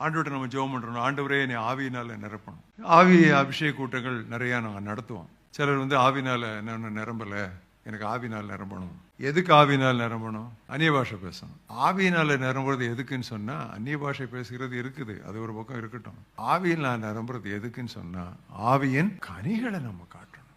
ஆண்டவர்கிட்ட நம்ம ஜெபம் பண்றோம், ஆண்டவரே என்னை ஆவியினால நிரப்பணும். ஆவி அபிஷேக கூட்டங்கள் நிறைய நாங்கள் நடத்துவோம். சிலர் ஆவினால என்ன நிரம்பல, எனக்கு ஆவினால் நிரம்பணும். எதுக்கு ஆவினால் நிரம்பணும்? அந்நிய பாஷை பேசணும். ஆவியினால நிரம்புறது எதுக்குன்னு சொன்னா, அந்நிய பாஷை பேசுகிறது இருக்குது, அது ஒரு பக்கம் இருக்கட்டும். ஆவியில் நான் நிரம்புறது எதுக்குன்னு சொன்னா, ஆவியின் கனிகளை நம்ம காட்டணும்.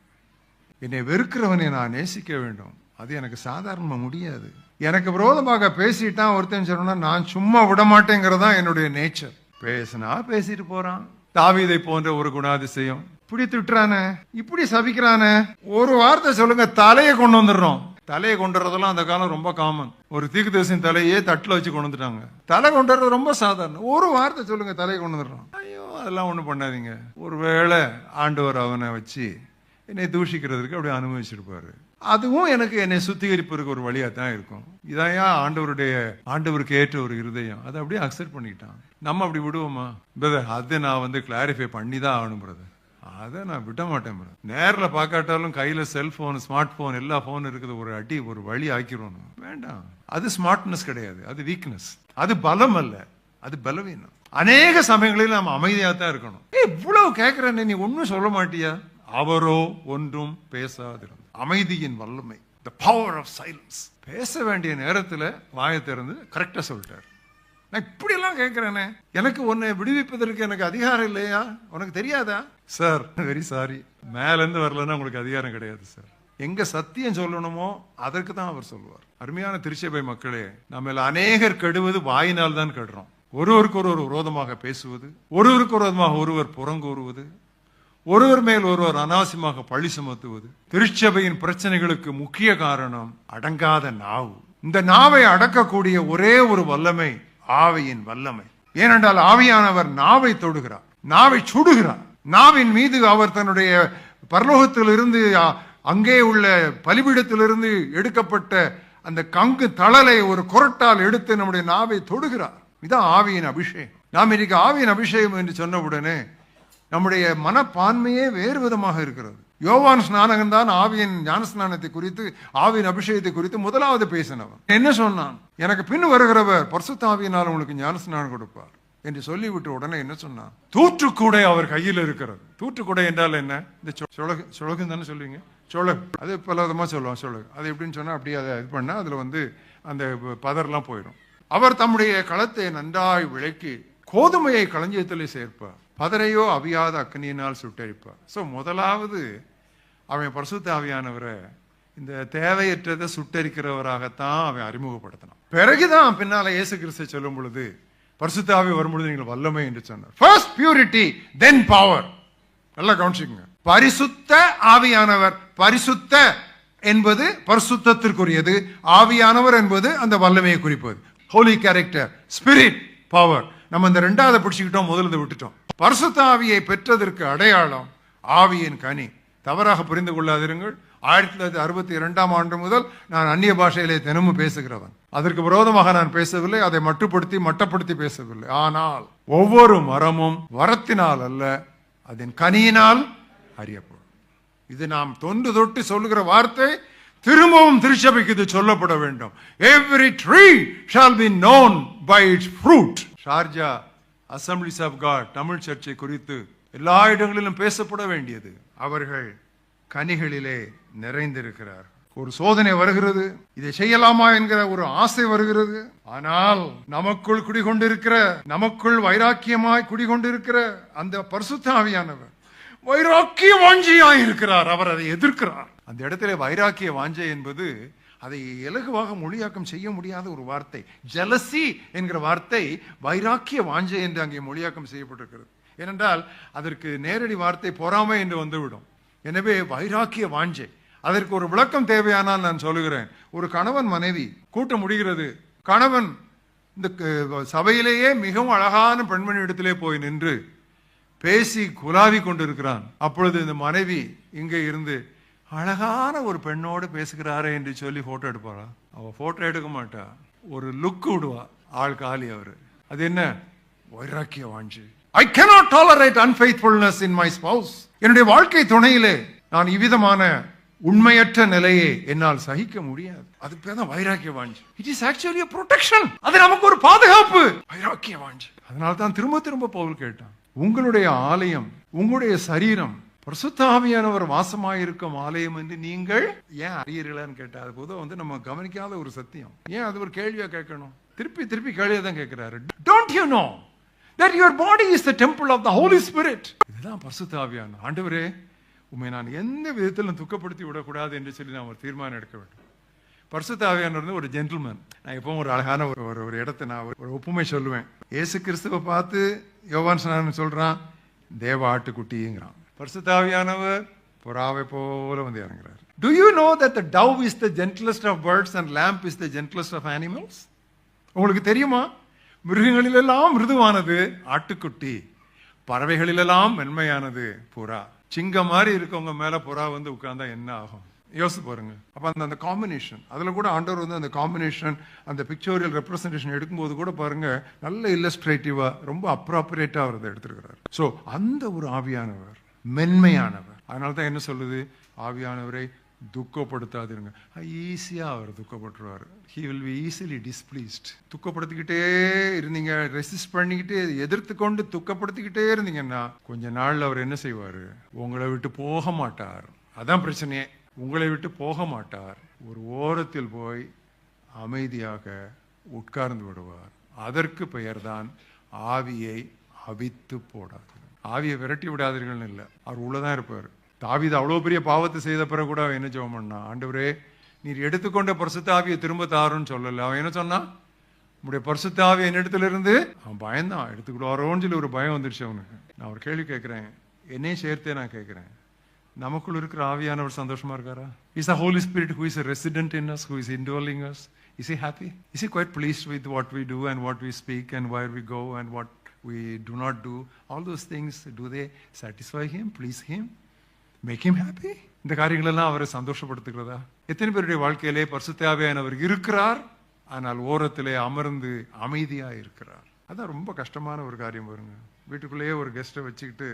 என்னை வெறுக்கிறவனை நான் நேசிக்க வேண்டும். அது எனக்கு சாதாரணமா முடியாது. எனக்கு விரோதமாக பேசிட்டான் ஒருத்தன் சொன்னா, நான் சும்மா விட மாட்டேங்கிறதா என்னுடைய நேச்சர். பேசினா பேசிட்டு போறான். தாவீதை போன்ற ஒரு குணாதிசயம். இப்படி திட்டுறானே, இப்படி சபிக்கிறானே, ஒரு வார்த்தை சொல்லுங்க, தலையை கொண்டு வந்துடுறோம். தலையை கொண்டு வரதெல்லாம் அந்த காலம் ரொம்ப காமன். ஒரு தீர்க்கதரிசியின் தலையே தட்டுல வச்சு கொண்டு வந்துட்டாங்க. தலை கொண்டு வரது ரொம்ப சாதாரணம். ஒரு வார்த்தை சொல்லுங்க, தலையை கொண்டு வந்துடுறோம். ஐயோ, அதெல்லாம் ஒண்ணும் பண்ணாதீங்க. ஒருவேளை ஆண்டவர் அவனை வச்சு என்னை தூஷிக்கிறதுக்கு அப்படியே அனுபவிச்சிருப்பாரு. அதுவும் எனக்கு என்னை சுத்திகரிப்பதற்கு ஒரு வழியா தான் இருக்கும். இதான் ஆண்டவருக்கு ஏற்ற ஒரு இருதயம். அதை அப்படியே அக்செப்ட் பண்ணிக்கிட்டான். நம்ம அப்படி விடுவோமா? அதை நான் கிளாரிஃபை பண்ணி தான் ஆகணும் பிரதர். அதை நான் விட மாட்டேன் பிரதர். நேரில் பார்க்காட்டாலும் கையில செல்போன், ஸ்மார்ட் போன், எல்லா போன் இருக்குது, ஒரு அடி ஒரு வழி ஆக்கிரும். வேண்டாம். அது ஸ்மார்ட்னஸ் கிடையாது, அது வீக்னஸ். அது பலம் அல்ல, அது பலவீனம். அநேக சமயங்களில் நாம் அமைதியா தான் இருக்கணும். இவ்வளவு கேட்கிறேன்னு நீ ஒன்னும் சொல்ல மாட்டியா? அவரோ ஒன்றும் பேசாதிருந்தார். அமைதியின் வல்லமை, the power of silence. பேச வேண்டிய நேரத்தில் வாயை திறந்து கரெக்டா சொல்லிட்டார். நான் இப்படி எல்லாம் கேட்கிறேனே, எனக்கு உன்னை விடுவிப்பதற்கு எனக்கு அதிகாரம் இல்லையா? உனக்கு தெரியாதா? சார், வெரி சாரி, மேல இருந்து வரலன்னா உங்களுக்கு அதிகாரம் கிடையாது சார். எங்க சத்தியம் சொல்லணுமோ அதற்கு தான் அவர் சொல்லுவார். அருமையான திருச்சபை மக்களே, நம்ம அநேகர் கெடுவது வாயினால் தான் கெடுறோம். ஒருவருக்கு ஒருவர் விரோதமாக பேசுவது, ஒருவருக்கு விரோதமாக ஒருவர் புறங்கூறுவது, ஒருவர் மேல் ஒருவர் அனாவசியமாக பழி சுமத்துவது. திருச்சபையின் பிரச்சனைகளுக்கு முக்கிய காரணம் அடங்காத நாவு. இந்த நாவை அடக்கக்கூடிய ஒரே ஒரு வல்லமை ஆவியின் வல்லமை. ஏனென்றால் ஆவியானவர் நாவை தொடுகிறார், நாவை சுடுகிறார். நாவின் மீது அவர் தன்னுடைய பரலோகத்திலிருந்து அங்கே உள்ள பலிபீடத்திலிருந்து எடுக்கப்பட்ட அந்த கங்கு தழலை ஒரு குரட்டால் எடுத்து நம்முடைய நாவை தொடுகிறார். இதான் ஆவியின் அபிஷேகம். நாம் இன்னைக்கு ஆவியின் அபிஷேகம் என்று சொன்ன உடனே நம்முடைய மனப்பான்மையே வேறு விதமாக இருக்கிறது. யோவான் ஸ்நானகன் தான் ஆவியின் ஞான ஸ்நானத்தை குறித்து, ஆவியின் அபிஷேகத்தை குறித்து முதலாவது பேசினவர். என்ன சொன்னான்? எனக்கு பின் வருகிறவர் பரிசுத்த ஆவியினால் உங்களுக்கு ஞான ஸ்நானம் கொடுப்பார் என்று சொல்லிவிட்டு உடனே என்ன சொன்னான்? தூற்றுக்கூடை அவர் கையில் இருக்கிறது. தூற்றுக்கூடை என்றால் என்ன? இந்த சொலகு தானே சொல்லுவீங்க, சொலகு. அது பல விதமா சொல்லுவான் சொலகு. அது எப்படின்னு சொன்னா, அப்படியே அதை இது பண்ணா அதுல அந்த பதர்லாம் போயிடும். அவர் தம்முடைய களத்தை நன்றாய் விளக்கி கோதுமையை களஞ்சியத்திலே சேர்ப்பார், பதரையோ அவியாத அக்னியினால் சுட்டரிப்பார். ஸோ முதலாவது அவன் பரிசுத்த ஆவியானவரை இந்த தேவையற்றதை சுட்டரிக்கிறவராகத்தான் அவன் அறிமுகப்படுத்தினான். பிறகுதான் பின்னால இயேசு கிறிஸ்து சொல்லும் பொழுது, பரிசுத்த ஆவி வரும்பொழுது நீங்கள் வல்லமை என்று சொன்னார். ஃபர்ஸ்ட் பியூரிட்டி, தென் பவர். நல்லா கவனிச்சுக்கோங்க. பரிசுத்த ஆவியானவர், பரிசுத்த என்பது பரிசுத்தத்திற்குரியது, ஆவியானவர் என்பது அந்த வல்லமையை குறிப்பது. Holy character, spirit, power. நம்ம இந்த ரெண்டாவது பிடிச்சுக்கிட்டோம், முதல்ல விட்டுட்டோம். பரிசுத்த ஆவியை பெற்றதற்கு அடையாளம் ஆவியின் கனி. தவறாக புரிந்து கொள்ளாதிருங்கள். 1962 ஆண்டு முதல் நான் அந்நிய பாஷையிலே தினமும் பேசுகிறவன். அதற்கு விரோதமாக நான் பேசவில்லை, அதை மட்டப்படுத்தி பேசவில்லை. ஆனால் ஒவ்வொரு மரமும் வரத்தினால் அல்ல, அதன் கனியினால் அறியப்படும். இது நாம் தொன்று தொட்டு சொல்லுகிற வார்த்தை. திரும்பவும் திருச்சபைக்கு இது சொல்லப்பட வேண்டும். Every tree shall be known by its fruit. Sharjah Assemblies of God Tamil சர்ச்சை குறித்து எல்லா இடங்களிலும் பேசப்பட வேண்டியது. அவர்கள் கனிகளிலே நிறைந்திருக்கிறார். ஒரு சோதனை வருகிறது, இதை செய்யலாமா என்கிற ஒரு ஆசை வருகிறது. ஆனால் நமக்குள் குடிகொண்டிருக்கிற, நமக்குள் வைராக்கியமாய் குடிகொண்டிருக்கிற அந்த பரிசுத்த ஆவியானவர் வைராக்கிய வாஞ்சையாய் இருக்கிறார். அவர் அதை எதிர்க்கிறார். அந்த இடத்துல வைராக்கிய வாஞ்சை என்பது அதை இலகுவாக மொழியாக்கம் செய்ய முடியாத ஒரு வார்த்தை. ஜலசி என்கிற வார்த்தை வைராக்கிய வாஞ்சை என்று அங்கே மொழியாக்கம் செய்யப்பட்டிருக்கிறது. ஏனென்றால் அதற்கு நேரடி வார்த்தை பொறாமை என்று வந்துவிடும். எனவே வைராக்கிய வாஞ்சை, அதற்கு ஒரு விளக்கம் தேவையானால் நான் சொல்லுகிறேன். ஒரு கணவன் மனைவி கூட்ட முடிகிறது. கணவன் இந்த சபையிலேயே மிகவும் அழகான பெண்மணி இடத்திலே போய் நின்று பேசி குலாவி கொண்டிருக்கிறான். அப்பொழுது இந்த மனைவி இங்கே இருந்து அழகான ஒரு பெண்ணோடு பேசுகிறாரே என்று சொல்லி போட்டோ எடுப்பாரா? அவ போட்டோ எடுக்க மாட்டா, ஒரு லுக் விடுவா. ஆள் காலி அவரு. அது என்ன? வைராக்கிய வாஞ்சை. I cannot tolerate unfaithfulness in my spouse. என்னுடைய வாழ்க்கை துணையிலே நான் இவ்விதமான உண்மையற்ற நிலையை என்னால் சகிக்க முடியாது. அது பேர் தான் வைராக்கிய வாஞ்சி. It is actually protection. அது நமக்கு ஒரு பாதுகாப்பு. வைராக்கிய வாஞ்சி. அதனால தான் திரும்ப திரும்ப பவுல் கேட்டான், உங்களுடைய ஆலயம், உங்களுடைய சரீரம் பரிசுத்த ஆவியானவர் வாசமாயிருக்கும் ஆலயம் என்று நீங்கள் ஏன் அறியீர்களான்னு கேட்டா, அது பொதுவாக நம்ம கவனிக்காத ஒரு சத்தியம். ஏன் அது ஒரு கேள்வியா கேட்கணும்? திருப்பி திருப்பி கேள்வியா தான் கேட்கிறாரு. Don't you know that your body is the temple of the Holy Spirit? இதுதான் பரிசுத்த ஆவியானவர். ஆண்டவரே, உம்மை நான் எந்த விதத்திலும் துக்கப்படுத்தி விடக்கூடாது என்று சொல்லி நான் ஒரு தீர்மானம் எடுக்க வேண்டும். பரிசுத்த ஆவியானவர் ஒரு ஜென்டில்மேன். நான் எப்பவும் ஒரு அழகான ஒரு இடத்தை நான் ஒரு ஒப்புமை சொல்லுவேன். இயேசு கிறிஸ்துவை பார்த்து யோவான் ஸ்நானன் சொல்றான், தேவ ஆட்டுக்குட்டிங்கிறான். பரிசுத்த ஆவியானவர் புறாவை போல வந்து இறங்குறார். Do you know that the dove is the gentlest of birds and lamb is the gentlest of animals? உங்களுக்கு தெரியுமா? மிருகங்களிலெல்லாம் மிருதுவானது ஆட்டுக்குட்டி, பறவைகளிலெல்லாம் மென்மையானது புறா. சிங்கம் மாதிரி இருக்கவங்க மேல புறா வந்து உட்கார்ந்தா என்ன ஆகும்? யோசிச்சு பாருங்க. அப்ப அந்த காம்பினேஷன், அதுல கூட ஆண்டவர் வந்து அந்த காம்பினேஷன், அந்த பிக்சோரியல் ரெப்ரசன்டேஷன் எடுக்கும்போது கூட பாருங்க, நல்ல இல்லஸ்ட்ரேட்டிவா, ரொம்ப அப்ராப்ரியேட்டா அவர் அதை எடுத்திருக்கிறார். சோ அந்த ஒரு ஆவியானவர் மென்மையானவர். அதனால தான் என்ன சொல்லுது, ஆவியானவரை துக்கப்படுத்தாதிருங்க. ஈஸியா அவர் துக்கப்பட்டுருவார். he will be easily displeased. துக்கப்படுத்திக்கிட்டே இருந்தீங்க, ரெசிஸ்ட் பண்ணிக்கிட்டே, எதிர்த்து கொண்டு துக்கப்படுத்திக்கிட்டே இருந்தீங்கன்னா கொஞ்ச நாள்ல அவர் என்ன செய்வாரு, உங்களை விட்டு போக மாட்டார். அதான் பிரச்சனையே, உங்களை விட்டு போக மாட்டார். ஒரு ஓரத்தில் போய் அமைதியாக உட்கார்ந்து விடுவார். அதற்கு பெயர்தான் ஆவியை அவித்து போடாது. ஆவியை விரட்டி விடாதீர்கள் இல்லை, அவர் உள்ளதான் இருப்பார். தாவீது அவ்வளவு பெரிய பாவத்தை செய்த பிறகு கூட அவன் என்ன ஜெபம் பண்ணா, ஆண்டவரே நீர் எடுத்துக்கொண்ட பரிசுத்த ஆவியை திரும்ப தாருன்னு சொல்லல. அவன் என்ன சொன்னா, உங்களுடைய பரிசுத்த ஆவி என்னிடத்துல இருந்து, அவன் பயந்தான், எடுத்துக்கிடுவாரோன்னு சொல்லி ஒரு பயம் வந்துருச்சு அவனுக்கு. நான் ஒரு கேள்வி கேட்கிறேன், என்னையும் சேர்த்தே நான் கேட்கிறேன், நமக்குள்ள இருக்கிற ஆவியானவர் சந்தோஷமா இருக்காரா? Is the Holy Spirit who is a resident in us, who is indwelling us, is he happy? Is he quite pleased with what we do and what we speak and where we go and what we do not do? All those things, do they satisfy him, please him, make him happy? இந்த காரியங்கள் எல்லாம் அவரை சந்தோஷப்படுத்துகிறதா? எத்தனை பேருடைய வாழ்க்கையிலே பரிசுத்த ஆவியானவர் இருக்கிறார், ஆனால் ஓரத்திலே அமர்ந்து அமைதியா இருக்கிறார். அதான் ரொம்ப கஷ்டமான ஒரு காரியம். பாருங்க, வீட்டுக்குள்ளேயே ஒரு கெஸ்ட்டை வச்சுக்கிட்டு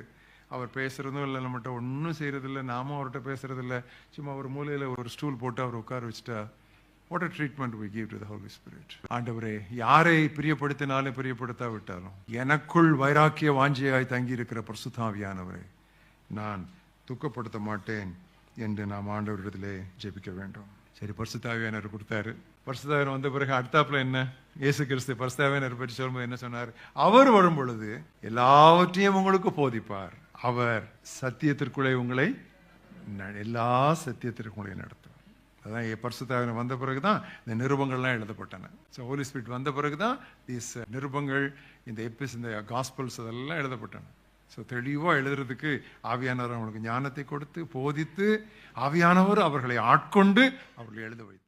அவர் பேசுறதும் இல்லை, நம்மகிட்ட ஒன்றும் செய்யறதில்லை, நாமும் அவர்கிட்ட பேசுறதில்லை, சும்மா ஒரு மூலையில ஒரு ஸ்டூல் போட்டு அவர் உட்கார வச்சுட்டா, what a treatment we give to the Holy Spirit. ஆண்டவரே, யாரை பிரியப்படுத்தினாலும் பிரியப்படுத்தாவிட்டாலும் எனக்குள் வைராக்கிய வாஞ்சியாய் தங்கி இருக்கிற பரிசுத்த ஆவியானவரை நான் துக்கப்படுத்த மாட்டேன் என்று நாம் ஆண்டவரிடத்திலே ஜெபிக்க வேண்டும். சரி, பரிசுத்த ஆவியானவர் கொடுத்தாரு. பரிசுத்த ஆவியானவர் வந்த பிறகு அடுத்தாப்புல என்ன, இயேசு கிறிஸ்து பரிசுத்த ஆவியானவர் பற்றி சொல்லும்போது என்ன சொன்னார், அவர் வரும் பொழுது எல்லாவற்றையும் உங்களுக்கு போதிப்பார், அவர் சத்தியத்திற்குள்ளே உங்களை எல்லா சத்தியத்திற்குள்ளே நடத்துவார். அதான் பரிசுத்த ஆவியானவர் வந்த பிறகுதான் இந்த நிருபங்கள்லாம் எழுதப்பட்டன. ஸோ ஹோலி ஸ்பிரிட் வந்த பிறகுதான் தீஸ் நிருபங்கள், இந்த காஸ்பல்ஸ் அதெல்லாம் எழுதப்பட்டன. ஸோ தெளிவாக எழுதுறதுக்கு ஆவியானவர் அவங்களுக்கு ஞானத்தை கொடுத்து போதித்து, ஆவியானவர் அவர்களை ஆட்கொண்டு அவர்களை எழுத வைத்தார்.